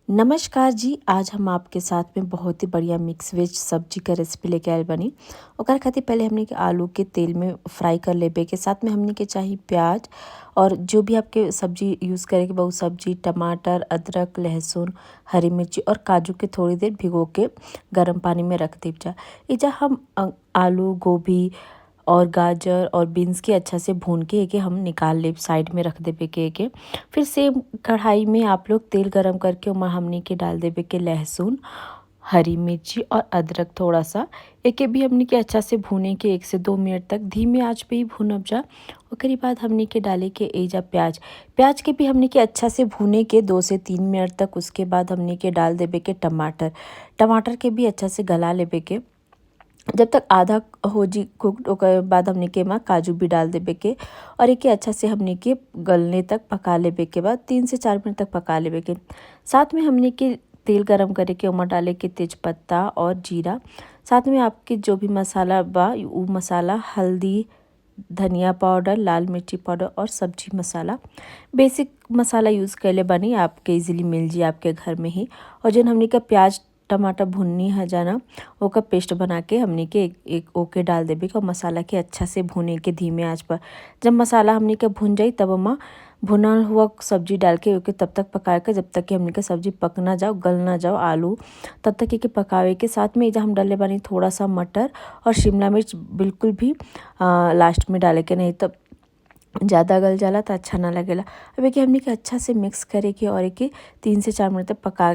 नमस्कार जी। आज हम आपके साथ में बहुत ही बढ़िया मिक्स वेज सब्जी का रेसिपी लेके आयल बनी। ओकरा खातिर पहले हमने के आलू के तेल में फ्राई कर लेबे के साथ में हमने के चाही प्याज और जो भी आपके सब्जी यूज़ करे के बा उ सब्जी टमाटर अदरक लहसुन हरी मिर्ची और काजू के थोड़ी देर भिगो के गर्म पानी में रख देब जा। एजा हम आलू गोभी और गाजर और बीन्स के अच्छा से भून के एके हम निकाल लेब साइड में रख देबे के एके। फिर सेम कढ़ाई में आप लोग तेल गरम करके ओमा हमनी के डाल देबे के लहसुन हरी मिर्ची और अदरक थोड़ा सा एके भी हमनी के अच्छा से भूने के 1 से 2 मिनट तक धीमे आंच पे ही भूनब जा। ओकरी बाद हमनी के डाले के एजा प्याज के भी हमनी के अच्छा से भूने के 2 से 3 मिनट तक। उसके बाद हमनी के डाल देबे के टमाटर के भी अच्छा से गला लेबे के जब तक आधा हो जी कुक्ड। ओकर बाद हमनी के एमा काजू भी डाल देबे के और एके अच्छा से हमनी के गलने तक पका लेबे के बाद 3 से 4 मिनट तक पका लेबे के। साथ में हमनी के तेल गरम करे के ओमा डाले के तेजपत्ता और जीरा। साथ में आपके जो भी मसाला बा उ मसाला हल्दी धनिया पाउडर लाल मिर्ची पाउडर और सब्जी मसाला बेसिक मसाला यूज़ कैले बानी। आपके इजीली मिल जी आपके घर में ही। और जौन हमनी का प्याज टमाटर भुननी है जाना ओका पेस्ट बना के हमनी के एक ओके डाल देबे के और मसाला के अच्छा से भूने के धीमे आंच पर। जब मसाला हमनी के भुन जाई तब ओमा भुनल हुआ सब्जी डाल के ओके तब तक पकाए के जब तक कि हमनी के सब्जी पक ना जाओ गल ना जाओ आलू तब तक एके पकावे के। साथ में एजा हम डाले बानी थोड़ा सा मटर और शिमला मिर्च बिल्कुल भी लास्ट में डाले के नहीं तब ज़्यादा गल जाला तो अच्छा ना लगेला। अब एके हमनी के अच्छा से मिक्स करे के और एके 3 से 4 मिनट तक पका